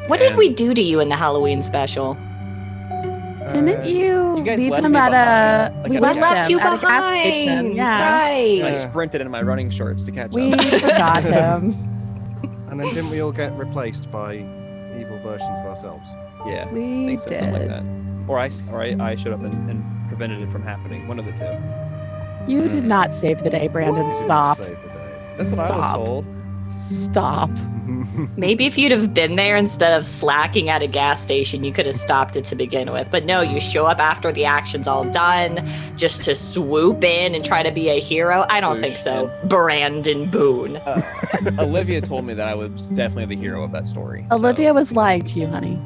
Speaker 2: What did we do to you in the Halloween special?
Speaker 4: Didn't you
Speaker 5: guys
Speaker 4: leave
Speaker 5: left
Speaker 4: him
Speaker 5: me
Speaker 4: at
Speaker 5: behind.
Speaker 4: a?
Speaker 5: Like
Speaker 4: We
Speaker 5: a-
Speaker 2: We left you
Speaker 4: him at a gas station.
Speaker 2: behind.
Speaker 4: Yeah,
Speaker 5: I
Speaker 2: Right.
Speaker 5: sprinted in my running shorts to catch
Speaker 4: we
Speaker 5: up.
Speaker 4: forgot him.
Speaker 3: And then didn't we all get replaced by evil versions of ourselves?
Speaker 5: Yeah, I
Speaker 4: We
Speaker 5: think so, something like
Speaker 4: did.
Speaker 5: that. Or I showed up and prevented it from happening. One of the two.
Speaker 4: You did not save the day, Brandon. Stop.
Speaker 3: Save the day.
Speaker 5: That's what I was
Speaker 4: Stop.
Speaker 5: told.
Speaker 4: Stop.
Speaker 2: Maybe if you'd have been there instead of slacking at a gas station, you could have stopped it to begin with. But no, you show up after the action's all done just to swoop in and try to be a hero. I don't think so. Brandon Boone.
Speaker 5: Olivia told me that I was definitely the hero of that story. so
Speaker 4: Olivia was lying to you, honey.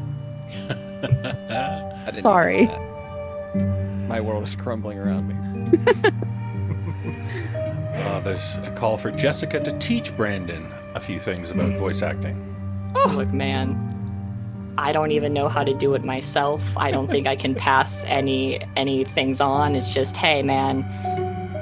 Speaker 5: I didn't do
Speaker 4: Sorry.
Speaker 5: that. My world is crumbling around me.
Speaker 1: There's a call for Jessica to teach Brandon a few things about voice acting.
Speaker 2: Look, man, I don't even know how to do it myself. I don't think I can pass any things on. It's just, hey, man,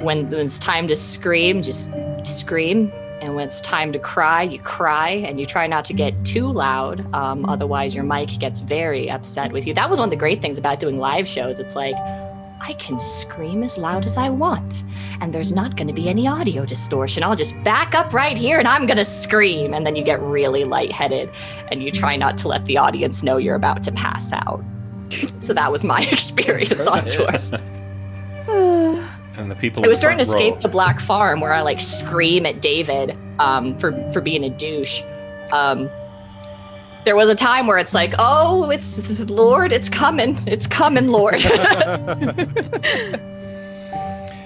Speaker 2: when it's time to scream, just scream. And when it's time to cry, you cry, and you try not to get too loud. Otherwise, your mic gets very upset with you. That was one of the great things about doing live shows. It's like, I can scream as loud as I want, and there's not going to be any audio distortion. I'll just back up right here, and I'm going to scream. And then you get really lightheaded, and you try not to let the audience know you're about to pass out. So that was my experience on tour.
Speaker 1: And the people
Speaker 2: It
Speaker 1: in
Speaker 2: was
Speaker 1: the
Speaker 2: during
Speaker 1: front
Speaker 2: Escape
Speaker 1: row.
Speaker 2: the Black Farm where I like scream at David for being a douche. There was a time where it's like, oh, it's Lord, it's coming, Lord.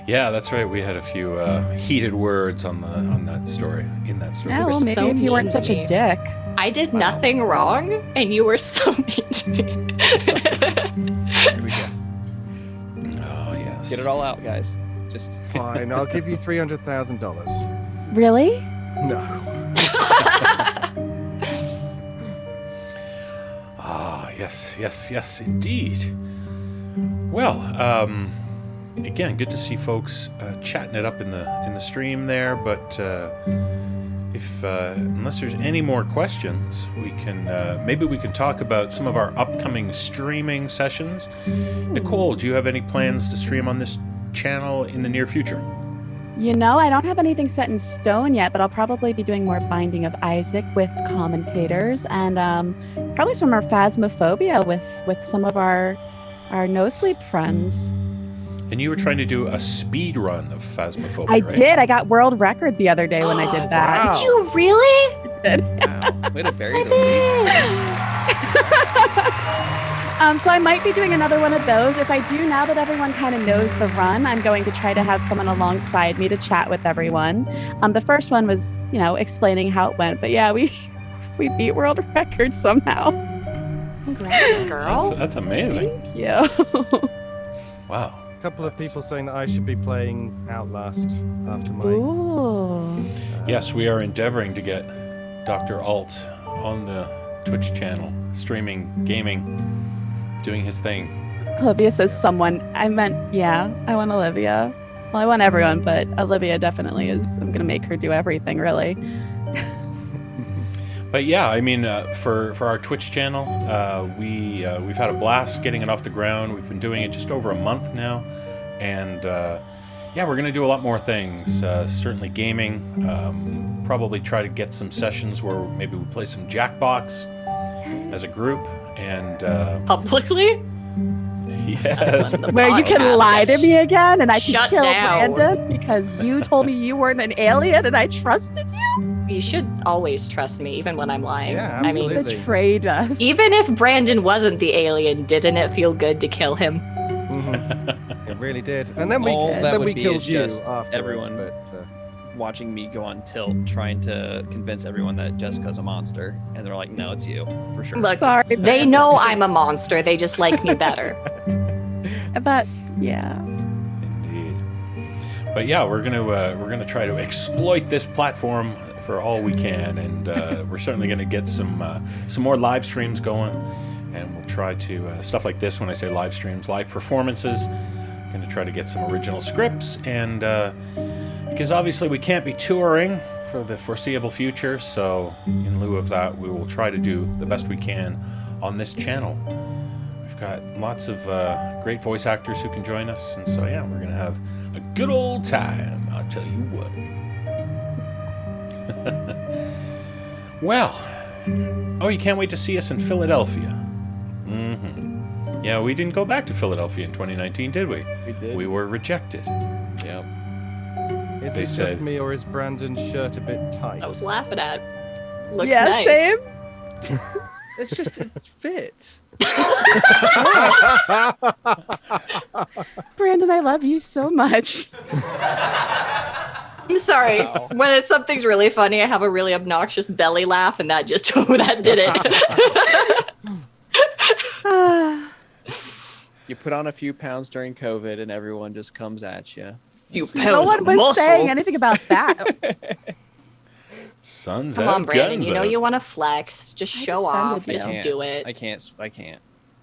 Speaker 1: Yeah, that's right. We had a few heated words on that story. In that story.
Speaker 4: Yeah, well, maybe
Speaker 2: so
Speaker 4: if you weren't
Speaker 2: mean
Speaker 4: such
Speaker 2: to
Speaker 4: a
Speaker 2: me.
Speaker 4: dick.
Speaker 2: I did nothing wrong, and you were so mean to me.
Speaker 5: Here we go.
Speaker 1: Oh yes.
Speaker 5: Get it all out, guys. Just
Speaker 3: Fine, I'll give you $300,000.
Speaker 4: Really?
Speaker 3: No.
Speaker 1: Ah, yes, indeed. Well, again, good to see folks chatting it up in the stream there. But if unless there's any more questions, we can maybe we can talk about some of our upcoming streaming sessions. Nichole, do you have any plans to stream on this channel in the near future?
Speaker 4: You know, I don't have anything set in stone yet, but I'll probably be doing more Binding of Isaac with commentators, and probably some more Phasmophobia with some of our NoSleep friends.
Speaker 1: And you were trying to do a speed run of Phasmophobia,
Speaker 4: I
Speaker 1: right?
Speaker 4: did. I got world record the other day when I did that.
Speaker 3: Wow.
Speaker 2: Did you really?
Speaker 5: wow. Way to bury the lead.
Speaker 4: So I might be doing another one of those. If I do, now that everyone kind of knows the run, I'm going to try to have someone alongside me to chat with everyone. The first one was, explaining how it went, but yeah, we beat world record somehow.
Speaker 2: Congrats, girl.
Speaker 1: That's amazing.
Speaker 4: Thank you.
Speaker 1: Wow.
Speaker 3: A couple of people saying that I should be playing Outlast after my...
Speaker 4: Ooh.
Speaker 1: Yes, we are endeavoring to get Dr. Ault on the Twitch channel, streaming, gaming, doing his thing.
Speaker 4: Olivia says someone. I meant, yeah, I want Olivia. Well, I want everyone, but Olivia definitely is. I'm going to make her do everything, really.
Speaker 1: But yeah, I mean, for our Twitch channel, we've had a blast getting it off the ground. We've been doing it just over a month now, and yeah, we're gonna do a lot more things. Certainly gaming. Probably try to get some sessions where maybe we play some Jackbox as a group, and
Speaker 2: Publicly?
Speaker 1: yes.
Speaker 4: Where you can lie to me again and I can
Speaker 2: Shut
Speaker 4: kill
Speaker 2: down.
Speaker 4: Brandon because you told me you weren't an alien and I trusted you?
Speaker 2: You should always trust me, even when I'm lying.
Speaker 6: Yeah,
Speaker 2: I mean,
Speaker 6: absolutely.
Speaker 4: Betrayed us.
Speaker 2: even if Brandon wasn't the alien, didn't it feel good to kill him?
Speaker 3: It really did. And then we
Speaker 5: All that
Speaker 3: then
Speaker 5: would
Speaker 3: we
Speaker 5: be
Speaker 3: killed
Speaker 5: is
Speaker 3: you
Speaker 5: just
Speaker 3: afterwards.
Speaker 5: everyone-
Speaker 3: But,
Speaker 5: Watching me go on tilt, trying to convince everyone that Jessica's a monster, and they're like, "No, it's you for sure."
Speaker 2: Look,
Speaker 4: Sorry.
Speaker 2: they know I'm a monster. They just like me better.
Speaker 4: But yeah.
Speaker 1: Indeed. But yeah, we're gonna try to exploit this platform for all we can, and we're certainly gonna get some more live streams going, and we'll try to stuff like this. When I say live streams, live performances, gonna try to get some original scripts, and because obviously we can't be touring for the foreseeable future, so in lieu of that, we will try to do the best we can on this channel. We've got lots of great voice actors who can join us, and so yeah, we're gonna have a good old time, I'll tell you what. Well, oh, you can't wait to see us in Philadelphia. Yeah, we didn't go back to Philadelphia in 2019, did we?
Speaker 5: We did.
Speaker 1: We were rejected.
Speaker 5: Yep.
Speaker 3: is
Speaker 1: They
Speaker 3: it
Speaker 1: said-
Speaker 3: just me or is Brandon's shirt a bit tight?
Speaker 2: I was laughing at. Looks
Speaker 4: yeah,
Speaker 2: nice.
Speaker 4: same.
Speaker 5: It's just it fits.
Speaker 4: Brandon, I love you so much.
Speaker 2: I'm sorry.
Speaker 5: Wow.
Speaker 2: When something's really funny, I have a really obnoxious belly laugh, and that just that did it.
Speaker 5: You put on a few pounds during COVID, and everyone just comes at you.
Speaker 2: You
Speaker 4: No
Speaker 2: pounds
Speaker 4: one
Speaker 2: of
Speaker 4: was
Speaker 2: muscle.
Speaker 4: saying anything about that.
Speaker 1: Sons
Speaker 2: Come
Speaker 1: out,
Speaker 2: on, Brandon.
Speaker 1: guns
Speaker 2: You know
Speaker 1: out.
Speaker 2: you want to flex. Just show off.
Speaker 4: defended
Speaker 2: Just
Speaker 4: you.
Speaker 2: do it.
Speaker 5: I can't.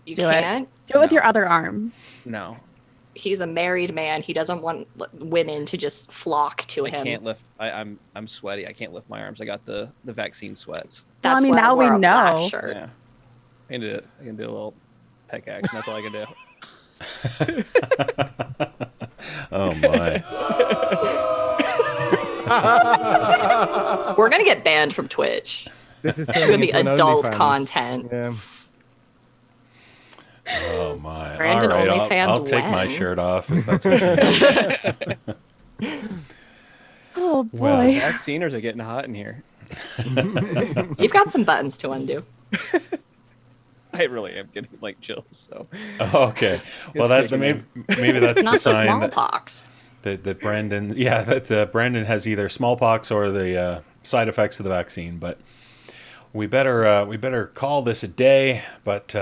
Speaker 2: You
Speaker 4: Do it.
Speaker 2: can't.
Speaker 4: Do it with
Speaker 5: No.
Speaker 4: your other arm.
Speaker 5: No,
Speaker 2: He's a married man. He doesn't want women to just flock to
Speaker 5: I
Speaker 2: him.
Speaker 5: can't lift. I'm sweaty. I can't lift my arms. I got the vaccine sweats.
Speaker 4: Well, I
Speaker 2: That's
Speaker 4: mean,
Speaker 2: why I
Speaker 4: now we
Speaker 2: wore a black
Speaker 4: know.
Speaker 2: shirt.
Speaker 5: Yeah, I can do a little peck action. That's all I can do.
Speaker 1: Oh my.
Speaker 2: We're gonna get banned from Twitch.
Speaker 3: This is
Speaker 2: It's gonna be
Speaker 3: turning into an
Speaker 2: adult
Speaker 3: OnlyFans.
Speaker 2: content.
Speaker 3: Yeah.
Speaker 1: Oh my.
Speaker 2: Brandon,
Speaker 1: All right,
Speaker 2: OnlyFans
Speaker 1: I'll take my
Speaker 2: when?
Speaker 1: shirt off if that's what
Speaker 4: Oh boy.
Speaker 1: Well,
Speaker 5: Vacciners are getting hot in here.
Speaker 2: You've got some buttons to undo.
Speaker 5: I really am getting like chills. So
Speaker 1: Oh, okay. Well, that
Speaker 5: kicking
Speaker 1: maybe that's
Speaker 2: Not
Speaker 1: the
Speaker 2: the
Speaker 1: sign
Speaker 2: smallpox.
Speaker 1: that Brandon, yeah, that Brandon has either smallpox or the side effects of the vaccine. But we better call this a day. But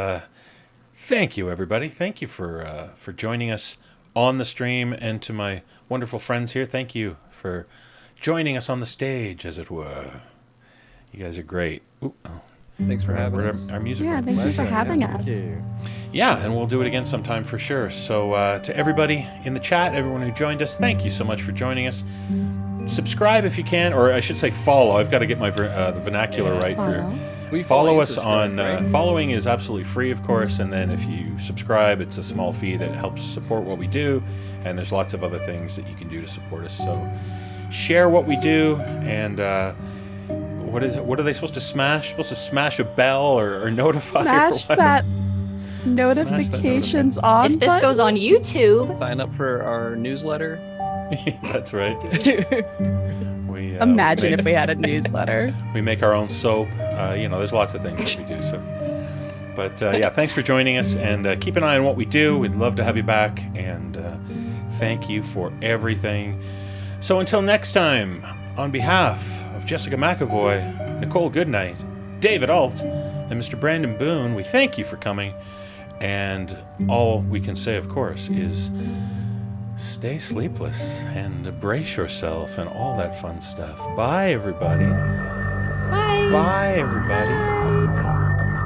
Speaker 1: thank you, everybody. Thank you for joining us on the stream, and to my wonderful friends here, thank you for joining us on the stage, as it were. You guys are great. Ooh, oh.
Speaker 5: thanks for having
Speaker 1: Where'd
Speaker 5: us.
Speaker 1: our music
Speaker 4: Yeah,
Speaker 1: go?
Speaker 4: thank you for
Speaker 3: Pleasure.
Speaker 4: having
Speaker 3: Yeah,
Speaker 4: us.
Speaker 3: thank you.
Speaker 1: Yeah, and we'll do it again sometime for sure. So to everybody in the chat, everyone who joined us, thank you so much for joining us. Subscribe if you can, or I should say follow. I've got to get my the vernacular right for.
Speaker 5: We
Speaker 1: Follow us
Speaker 5: subscribe,
Speaker 1: on.
Speaker 5: right?
Speaker 1: Following is absolutely free, of course, and then if you subscribe, it's a small fee that helps support what we do. And there's lots of other things that you can do to support us. So share what we do, and what is it? What are they supposed to smash? Supposed to smash a bell or notify?
Speaker 4: Smash
Speaker 1: or
Speaker 4: that
Speaker 1: whatever?
Speaker 4: notifications on.
Speaker 2: If this
Speaker 4: button.
Speaker 2: goes on YouTube,
Speaker 5: Sign up for our newsletter.
Speaker 1: That's right. We
Speaker 4: Imagine
Speaker 1: make,
Speaker 4: if we had a newsletter.
Speaker 1: we make our own soap. There's lots of things that we do. So, but yeah, thanks for joining us, and keep an eye on what we do. We'd love to have you back, and thank you for everything. So until next time, on behalf of Jessica McEvoy, Nichole Goodnight, David Ault, and Mr. Brandon Boone, we thank you for coming. And all we can say, of course, is stay sleepless and brace yourself and all that fun stuff. Bye, everybody.
Speaker 2: bye.
Speaker 1: Bye, everybody.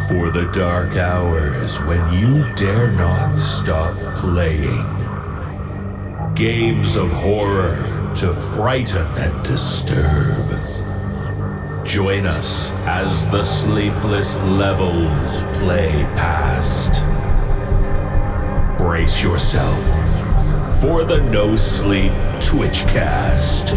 Speaker 7: For the dark hours when you dare not stop playing. Games of horror to frighten and disturb. Join us as the sleepless levels play past. Brace yourself for the No Sleep Twitchcast.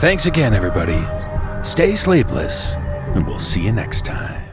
Speaker 1: Thanks again, everybody. Stay sleepless, and we'll see you next time.